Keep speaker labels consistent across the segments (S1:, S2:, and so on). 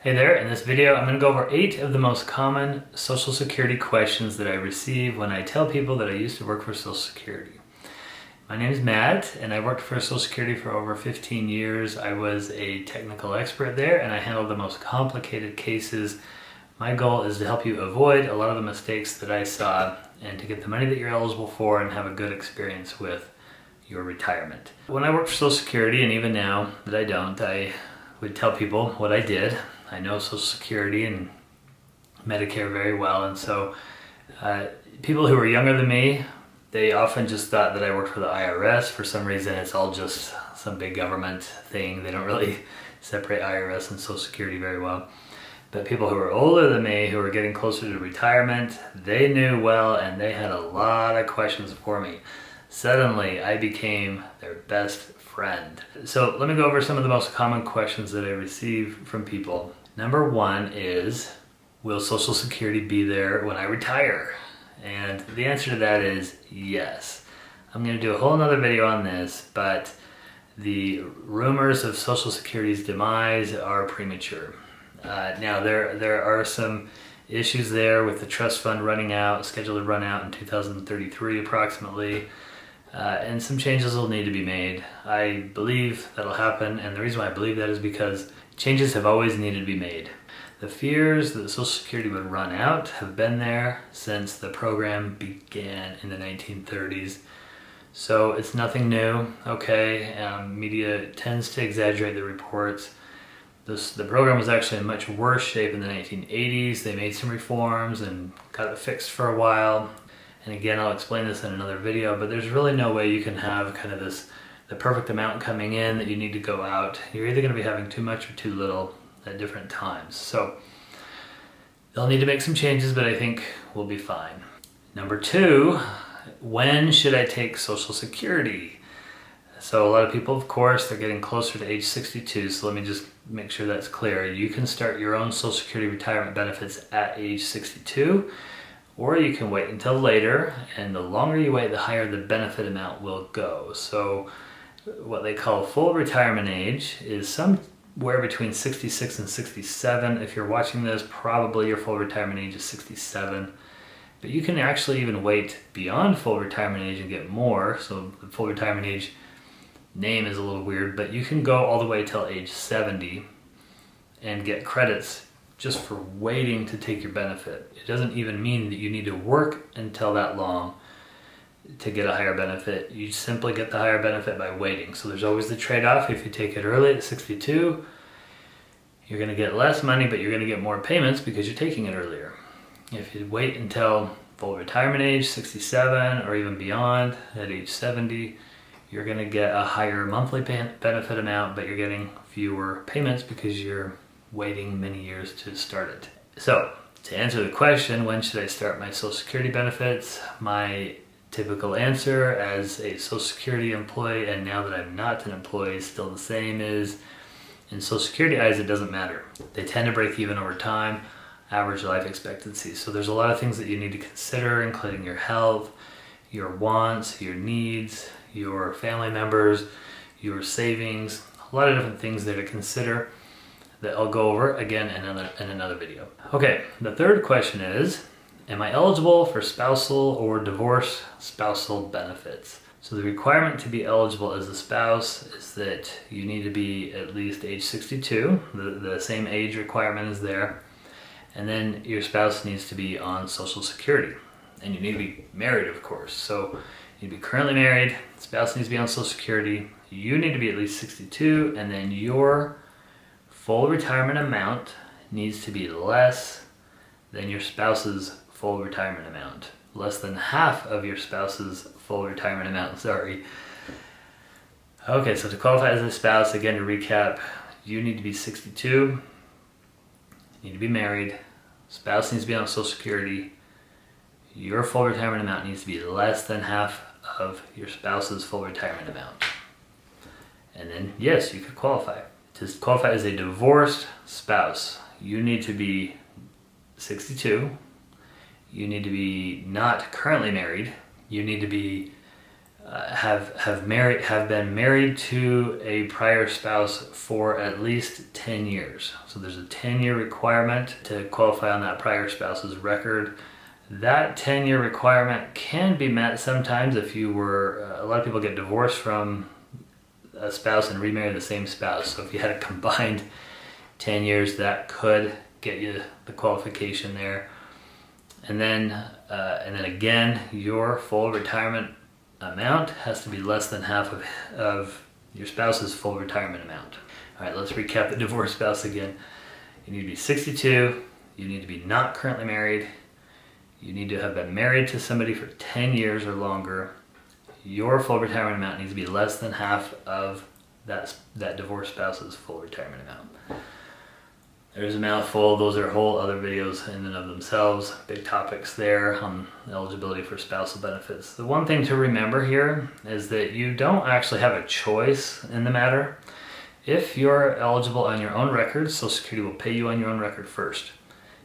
S1: Hey there, in this video I'm going to go over 8 of the most common Social Security questions that I receive when I tell people that I used to work for Social Security. My name is Matt and I worked for Social Security for over 15 years. I was a technical expert there and I handled the most complicated cases. My goal is to help you avoid a lot of the mistakes that I saw and to get the money that you're eligible for and have a good experience with your retirement. When I worked for Social Security, and even now that I don't, I would tell people what I did. I know Social Security and Medicare very well, and so people who were younger than me, they often just thought that I worked for the IRS. For some reason, it's all just some big government thing. They don't really separate IRS and Social Security very well. But people who were older than me, who were getting closer to retirement, they knew well, and they had a lot of questions for me. Suddenly, I became their best friend. So let me go over some of the most common questions that I receive from people. Number one is, will Social Security be there when I retire? And the answer to that is yes. I'm going to do a whole nother video on this, but the rumors of Social Security's demise are premature. Now there are some issues there with the trust fund running out, scheduled to run out in 2033 approximately. And some changes will need to be made. I believe that'll happen, and the reason why I believe that is because changes have always needed to be made. The fears that Social Security would run out have been there since the program began in the 1930s. So it's nothing new, okay? Media tends to exaggerate the reports. The program was actually in much worse shape in the 1980s. They made some reforms and got it fixed for a while. And again, I'll explain this in another video, but there's really no way you can have kind of the perfect amount coming in that you need to go out. You're either going to be having too much or too little at different times. So they'll need to make some changes, but I think we'll be fine. Number two, when should I take Social Security? So a lot of people, of course, they're getting closer to age 62, so let me just make sure that's clear. You can start your own Social Security retirement benefits at age 62. Or you can wait until later, and the longer you wait, the higher the benefit amount will go. So what they call full retirement age is somewhere between 66 and 67. If you're watching this, probably your full retirement age is 67. But you can actually even wait beyond full retirement age and get more. So the full retirement age name is a little weird, but you can go all the way till age 70 and get credits just for waiting to take your benefit. It doesn't even mean that you need to work until that long to get a higher benefit. You simply get the higher benefit by waiting. So there's always the trade-off. If you take it early at 62, you're going to get less money, but you're going to get more payments because you're taking it earlier. If you wait until full retirement age, 67, or even beyond at age 70, you're going to get a higher monthly benefit amount, but you're getting fewer payments because you're waiting many years to start it. So to answer the question, when should I start my Social Security benefits? My typical answer as a Social Security employee, and now that I'm not an employee, still the same, is in Social Security eyes, it doesn't matter. They tend to break even over time, average life expectancy. So there's a lot of things that you need to consider, including your health, your wants, your needs, your family members, your savings, a lot of different things there to consider that I'll go over again in another video. Okay, the third question is, am I eligible for spousal or divorce spousal benefits? So the requirement to be eligible as a spouse is that you need to be at least age 62, the same age requirement is there, and then your spouse needs to be on Social Security, and you need to be married, of course. So you need to be currently married, spouse needs to be on Social Security, you need to be at least 62, and then your full retirement amount needs to be less than your spouse's full retirement amount. Less than half of your spouse's full retirement amount, sorry. Okay, so to qualify as a spouse, again to recap, you need to be 62, you need to be married, spouse needs to be on Social Security, your full retirement amount needs to be less than half of your spouse's full retirement amount. And then, yes, you could qualify. To qualify as a divorced spouse, you need to be 62, you need to be not currently married, you need to be have been married to a prior spouse for at least 10 years. So there's a 10-year requirement to qualify on that prior spouse's record. That 10-year requirement can be met sometimes if you were, a lot of people get divorced from a spouse and remarry the same spouse. So if you had a combined 10 years, that could get you the qualification there. And then again, your full retirement amount has to be less than half of your spouse's full retirement amount. All right, let's recap the divorced spouse again. You need to be 62. You need to be not currently married. You need to have been married to somebody for 10 years or longer. Your full retirement amount needs to be less than half of that divorced spouse's full retirement amount. There's a mouthful. Those are whole other videos in and of themselves. Big topics there on eligibility for spousal benefits. The one thing to remember here is that you don't actually have a choice in the matter. If you're eligible on your own record, Social Security will pay you on your own record first.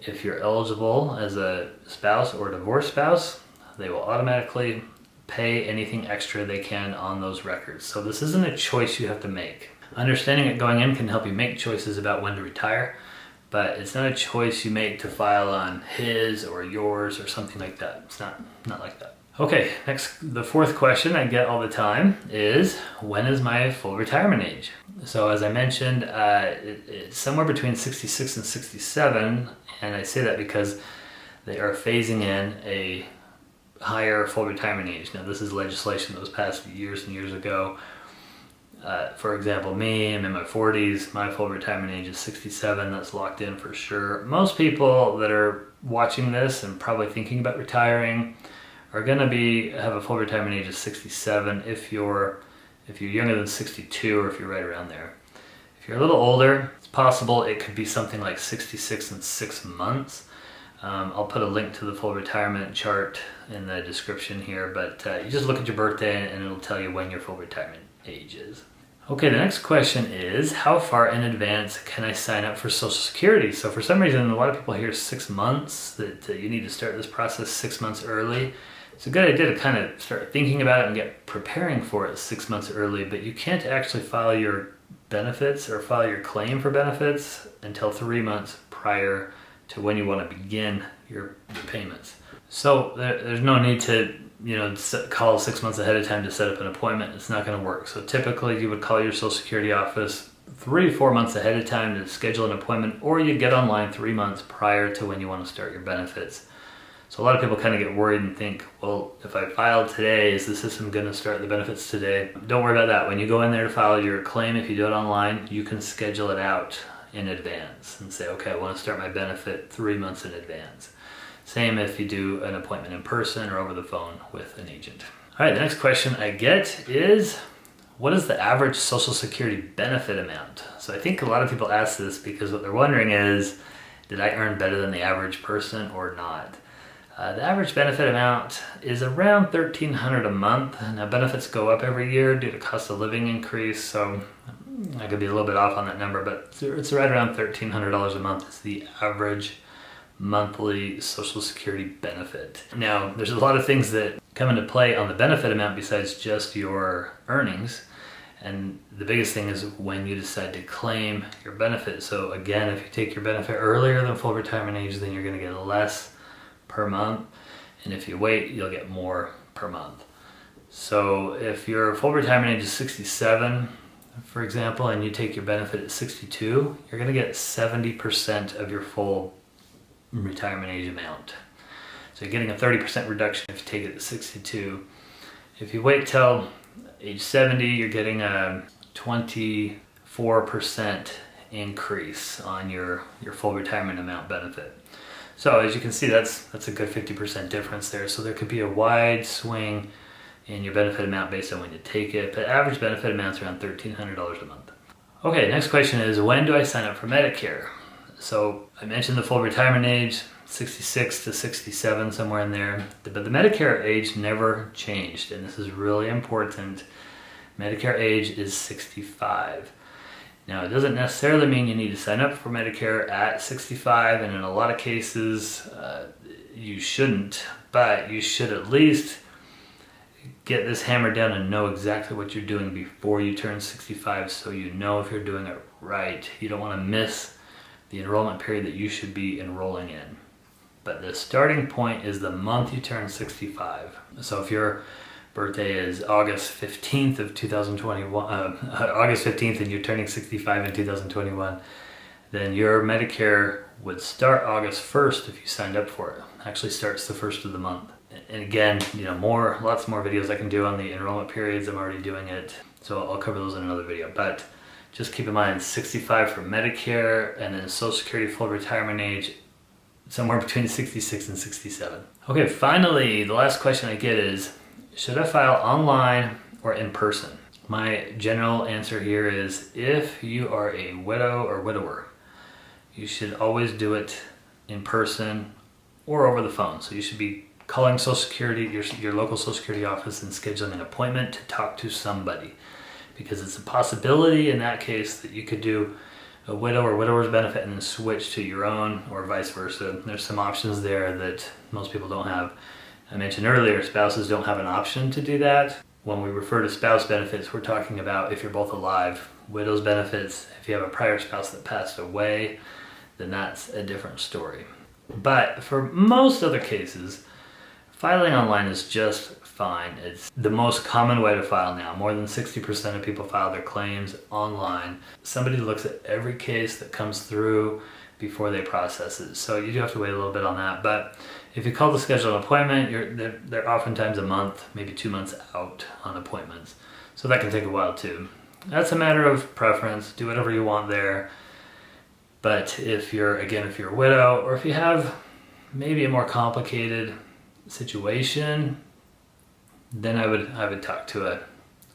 S1: If you're eligible as a spouse or divorced spouse, they will automatically pay anything extra they can on those records. So this isn't a choice you have to make. Understanding it going in can help you make choices about when to retire, but it's not a choice you make to file on his or yours or something like that. It's not like that. Okay, next, the fourth question I get all the time is, when is my full retirement age? So as I mentioned, it's somewhere between 66 and 67, and I say that because they are phasing in a higher full retirement age. Now this is legislation that was passed years and years ago. For example, me, I'm in my 40s, my full retirement age is 67, that's locked in for sure. Most people that are watching this and probably thinking about retiring are gonna have a full retirement age of 67 if you're younger than 62 or if you're right around there. If you're a little older, it's possible it could be something like 66 and 6 months. I'll put a link to the full retirement chart in the description here, but you just look at your birthday and it'll tell you when your full retirement age is. Okay, the next question is, how far in advance can I sign up for Social Security? So for some reason, a lot of people hear 6 months, that you need to start this process 6 months early. It's a good idea to kind of start thinking about it and get preparing for it 6 months early, but you can't actually file your benefits or file your claim for benefits until 3 months prior to when you want to begin your payments. So there's no need to call 6 months ahead of time to set up an appointment. It's not going to work. So typically you would call your Social Security office 3 to 4 months ahead of time to schedule an appointment, or you get online 3 months prior to when you want to start your benefits. So a lot of people kind of get worried and think, well, if I file today, is the system going to start the benefits today? Don't worry about that. When you go in there to file your claim, if you do it online, you can schedule it out in advance and say, okay, I want to start my benefit 3 months in advance. Same if you do an appointment in person or over the phone with an agent. All right, the next question I get is, what is the average Social Security benefit amount? So I think a lot of people ask this because what they're wondering is, did I earn better than the average person or not? The average benefit amount is around $1,300 a month. Now benefits go up every year due to cost of living increase, so I could be a little bit off on that number, but it's right around $1,300 a month is the average monthly Social Security benefit. Now, there's a lot of things that come into play on the benefit amount besides just your earnings. And the biggest thing is when you decide to claim your benefit. So again, if you take your benefit earlier than full retirement age, then you're going to get less per month. And if you wait, you'll get more per month. So if your full retirement age is 67, for example, and you take your benefit at 62, you're going to get 70% of your full retirement age amount. So you're getting a 30% reduction if you take it at 62. If you wait till age 70, you're getting a 24% increase on your full retirement amount benefit. So as you can see, that's a good 50% difference there. So there could be a wide swing in your benefit amount based on when you take it, but average benefit amount's around $1,300 a month. Okay, next question is, when do I sign up for Medicare? So I mentioned the full retirement age, 66 to 67, somewhere in there. But the Medicare age never changed, and this is really important. Medicare age is 65. Now, it doesn't necessarily mean you need to sign up for Medicare at 65, and in a lot of cases, you shouldn't, but you should at least get this hammered down and know exactly what you're doing before you turn 65, so you know if you're doing it right. You don't want to miss the enrollment period that you should be enrolling in. But the starting point is the month you turn 65. So if your birthday is August 15th of 2021, August 15th, and you're turning 65 in 2021, then your Medicare would start August 1st if you signed up for it. Actually starts the first of the month. And again, lots more videos I can do on the enrollment periods. I'm already doing it, so I'll cover those in another video. But just keep in mind, 65 for Medicare, and then Social Security full retirement age, somewhere between 66 and 67. Okay, finally, the last question I get is, should I file online or in person? My general answer here is, if you are a widow or widower, you should always do it in person or over the phone. So you should be calling Social Security, your local Social Security office, and scheduling an appointment to talk to somebody. Because it's a possibility in that case that you could do a widow or widower's benefit and then switch to your own, or vice versa. There's some options there that most people don't have. I mentioned earlier, spouses don't have an option to do that. When we refer to spouse benefits, we're talking about if you're both alive. Widow's benefits, if you have a prior spouse that passed away, then that's a different story. But for most other cases, filing online is just fine. It's the most common way to file now. More than 60% of people file their claims online. Somebody looks at every case that comes through before they process it. So you do have to wait a little bit on that. But if you call to schedule an appointment, they're oftentimes a month, maybe 2 months out on appointments. So that can take a while too. That's a matter of preference. Do whatever you want there. But if you're a widow, or if you have maybe a more complicated situation, then I would talk to a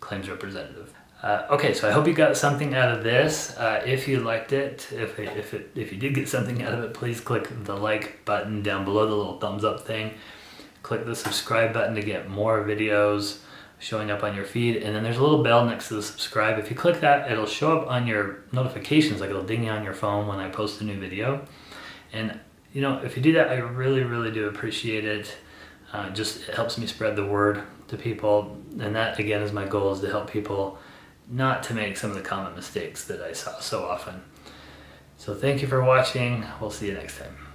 S1: claims representative. Okay, so I hope you got something out of this. If you liked it, if you did get something out of it, please click the like button down below, the little thumbs up thing. Click the subscribe button to get more videos showing up on your feed, and then there's a little bell next to the subscribe. If you click that, it'll show up on your notifications, like it'll ding you on your phone when I post a new video. And if you do that, I really, really do appreciate it. Just it helps me spread the word to people, and that again is my goal, is to help people not to make some of the common mistakes that I saw so often. So thank you for watching. We'll see you next time.